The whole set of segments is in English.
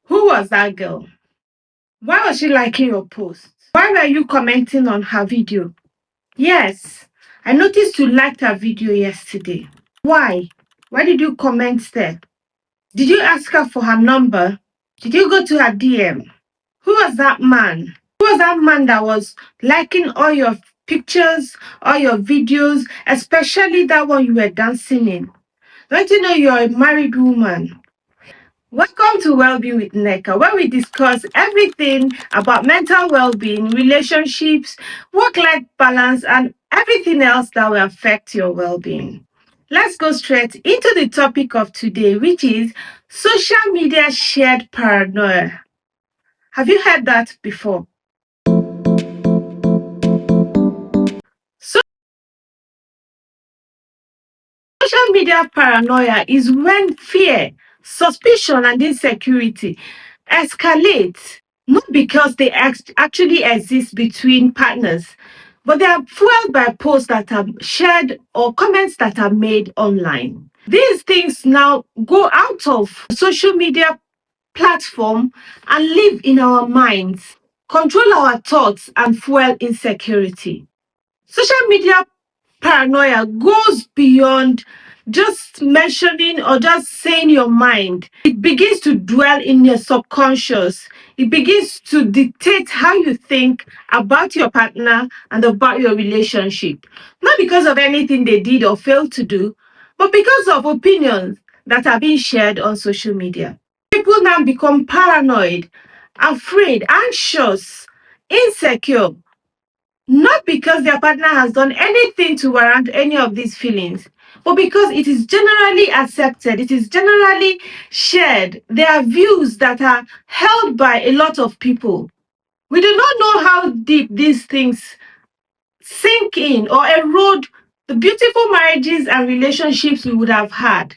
Who was that girl? Why was she liking your post? Why were you commenting on her video? Yes, I noticed you liked her video yesterday. Why? Why did you comment there? Did you ask her for her number? Did you go to her DM? Who was that man? Who was that man that was liking all your pictures, all your videos, especially that one you were dancing in? Don't you know you're a married woman? Welcome to Wellbeing with NECA, where we discuss everything about mental well-being, relationships, work-life balance, and everything else that will affect your well-being. Let's go straight into the topic of today, which is social media shared paranoia. Have you heard that before? So, social media paranoia is when fear, suspicion, and insecurity escalate, not because they actually exist between partners, but they are fueled by posts that are shared or comments that are made online. These things now go out of social media platform and live in our minds, control our thoughts, and fuel insecurity. Social media paranoia goes beyond just mentioning or just saying your mind. It begins to dwell in your subconscious. It begins to dictate how you think about your partner and about your relationship. Not because of anything they did or failed to do, but because of opinions that are being shared on social media. People now become paranoid, afraid, anxious, insecure, not because their partner has done anything to warrant any of these feelings, but because it is generally accepted, it is generally shared. There are views that are held by a lot of people. We do not know how deep these things sink in or erode the beautiful marriages and relationships we would have had.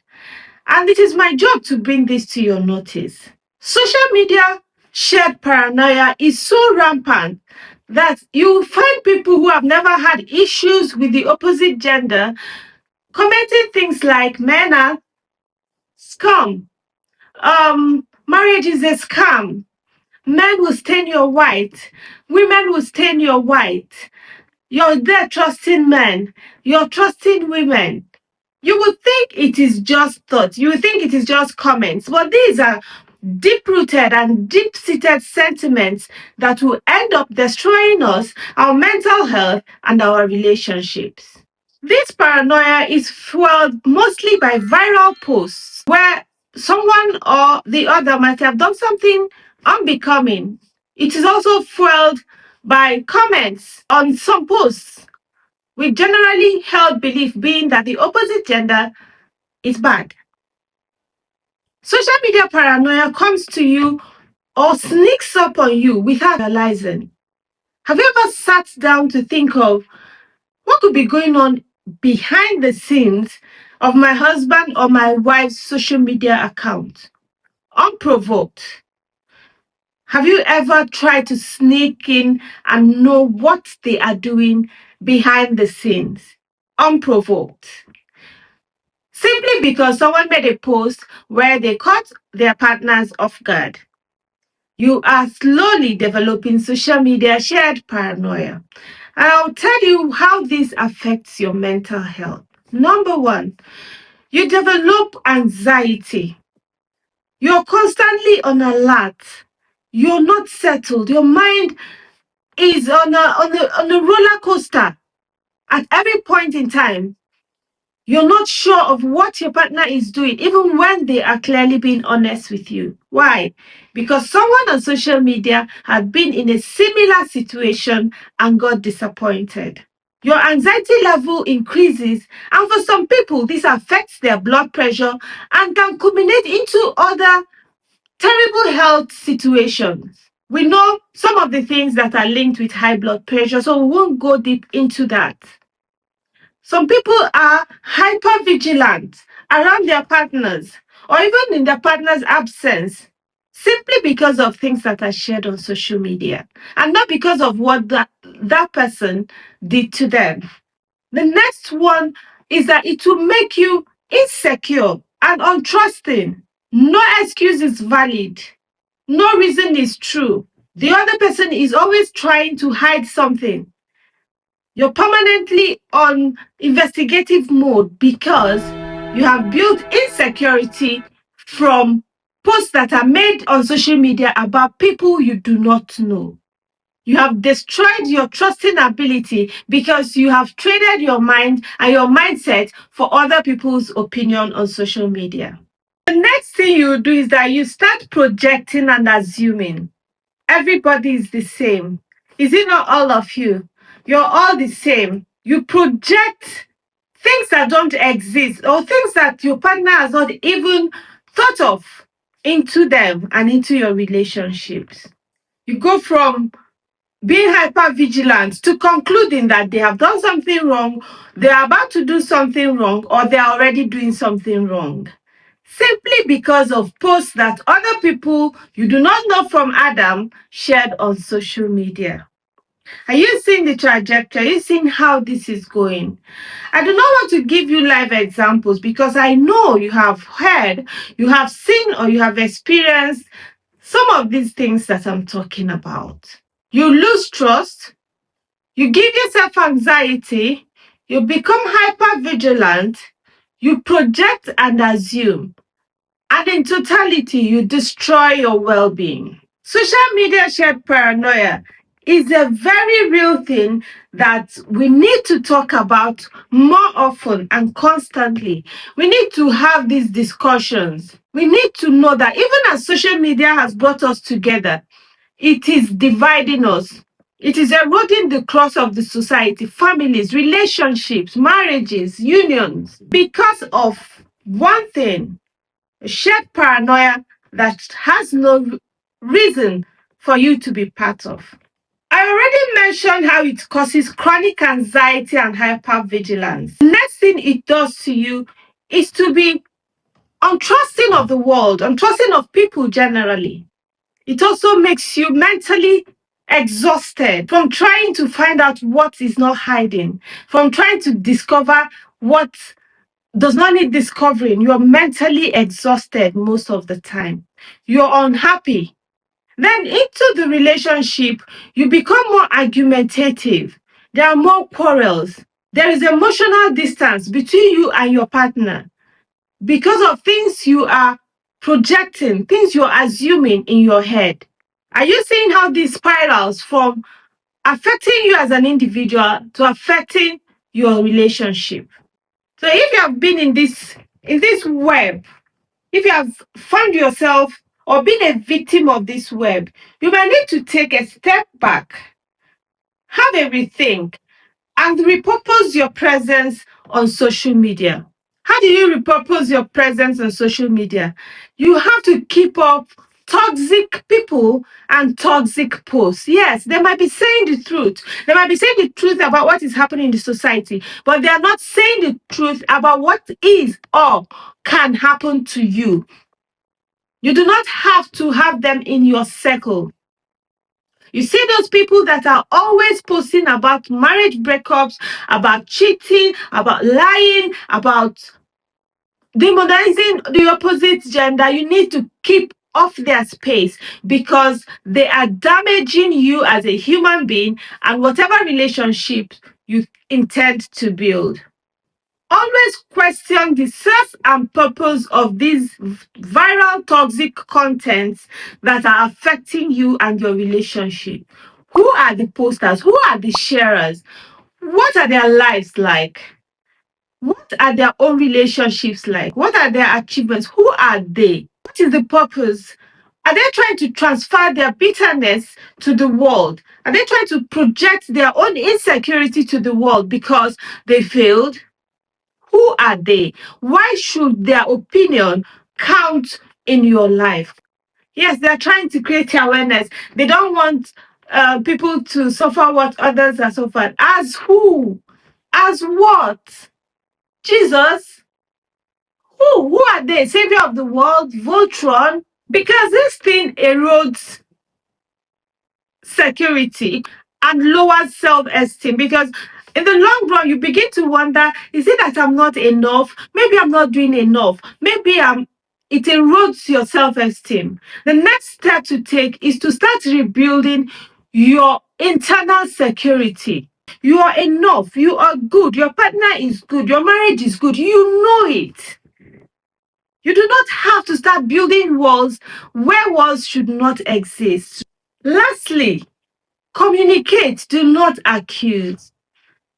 And it is my job to bring this to your notice. Social media shared paranoia is so rampant that you find people who have never had issues with the opposite gender commenting things like men are scum, marriage is a scam, men will stain your white, women will stain your white, you're there trusting men, you're trusting women. You would think it is just thoughts, you would think it is just comments, but these are deep rooted and deep seated sentiments that will end up destroying us, our mental health, and our relationships. This paranoia is fueled mostly by viral posts where someone or the other might have done something unbecoming. It is also fueled by comments on some posts, with generally held belief being that the opposite gender is bad. Social media paranoia comes to you or sneaks up on you without realizing. Have you ever sat down to think of what could be going on behind the scenes of my husband or my wife's social media account? Unprovoked. Have you ever tried to sneak in and know what they are doing behind the scenes? Unprovoked. Simply because someone made a post where they caught their partners off guard. You are slowly developing social media shared paranoia. And I'll tell you how this affects your mental health. Number one, you develop anxiety. You're constantly on alert. You're not settled. Your mind is on a roller coaster at every point in time. You're not sure of what your partner is doing, even when they are clearly being honest with you. Why? Because someone on social media had been in a similar situation and got disappointed. Your anxiety level increases, and for some people, this affects their blood pressure and can culminate into other terrible health situations. We know some of the things that are linked with high blood pressure, so we won't go deep into that. Some people are hyper vigilant around their partners or even in their partner's absence simply because of things that are shared on social media and not because of what that person did to them. The next one is that it will make you insecure and untrusting. No excuse is valid. No reason is true. The other person is always trying to hide something. You're permanently on investigative mode because you have built insecurity from posts that are made on social media about people you do not know. You have destroyed your trusting ability because you have traded your mind and your mindset for other people's opinion on social media. The next thing you do is that you start projecting and assuming everybody is the same. Is it not all of you? You're all the same. You project things that don't exist or things that your partner has not even thought of into them and into your relationships. You go from being hyper vigilant to concluding that they have done something wrong, they're about to do something wrong, or they're already doing something wrong. Simply because of posts that other people you do not know from Adam shared on social media. Are you seeing the trajectory? Are you seeing how this is going? I do not want to give you live examples because I know you have heard, you have seen, or you have experienced some of these things that I'm talking about. You lose trust, you give yourself anxiety, you become hyper vigilant, you project and assume, and in totality, you destroy your well being. Social media shared paranoia is a very real thing that we need to talk about more often and constantly. We need to have these discussions. We need to know that even as social media has brought us together, it is dividing us. It is eroding the crust of the society, families, relationships, marriages, unions, because of one thing: shared paranoia that has no reason for you to be part of. I already mentioned how it causes chronic anxiety and hypervigilance. The next thing it does to you is to be untrusting of the world, untrusting of people generally. It also makes you mentally exhausted from trying to find out what is not hiding, from trying to discover what does not need discovering. You're mentally exhausted most of the time. You're unhappy. Then into the relationship, you become more argumentative. There are more quarrels. There is emotional distance between you and your partner because of things you are projecting, things you're assuming in your head. Are you seeing how this spirals from affecting you as an individual to affecting your relationship? So if you have been in this web, if you have found yourself or been a victim of this web, you might need to take a step back, have a rethink, and repurpose your presence on social media. How do you repurpose your presence on social media? You have to keep up toxic people and toxic posts. Yes, they might be saying the truth. They might be saying the truth about what is happening in the society, but they are not saying the truth about what is or can happen to you. You do not have to have them in your circle. You see those people that are always posting about marriage breakups, about cheating, about lying, about demonizing the opposite gender. You need to keep off their space because they are damaging you as a human being and whatever relationship you intend to build. Always question the source and purpose of these viral toxic contents that are affecting you and your relationship. Who are the posters? Who are the sharers? What are their lives like? What are their own relationships like? What are their achievements? Who are they? What is the purpose? Are they trying to transfer their bitterness to the world? Are they trying to project their own insecurity to the world because they failed? Who are they? Why should their opinion count in your life? Yes, they're trying to create awareness. They don't want people to suffer what others have suffered. As who? As what? Jesus? Who? Who are they? Savior of the world? Voltron? Because this thing erodes security and lowers self-esteem, because in the long run you begin to wonder, is it that I'm not enough? Maybe I'm not doing enough. Maybe I'm it erodes your self-esteem. The next step to take is to start rebuilding your internal security. You are enough. You are good. Your partner is good. Your marriage is good. You know it. You do not have to start building walls where walls should not exist. Lastly, communicate. Do not accuse.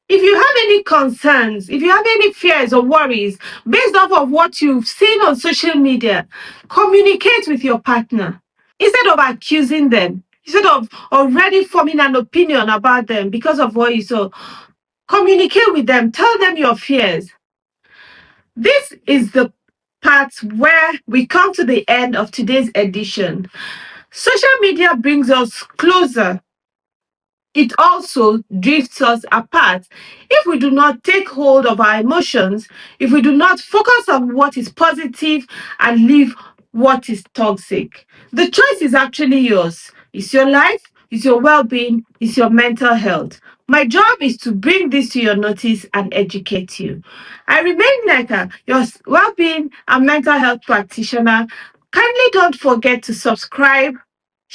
If you have any concerns, if you have any fears or worries based off of what you've seen on social media, communicate with your partner instead of accusing them, instead of already forming an opinion about them because of what you saw. Communicate with them, tell them your fears. This is the part where we come to the end of today's edition. Social media brings us closer, it also drifts us apart. If we do not take hold of our emotions, if we do not focus on what is positive and leave what is toxic, the choice is actually yours. It's your life, it's your well being, it's your mental health. My job is to bring this to your notice and educate you. I remain Neka, your well being and mental health practitioner. Kindly don't forget to subscribe,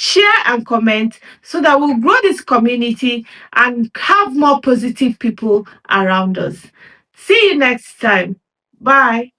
share and comment so that we'll grow this community and have more positive people around us. See you next time. Bye.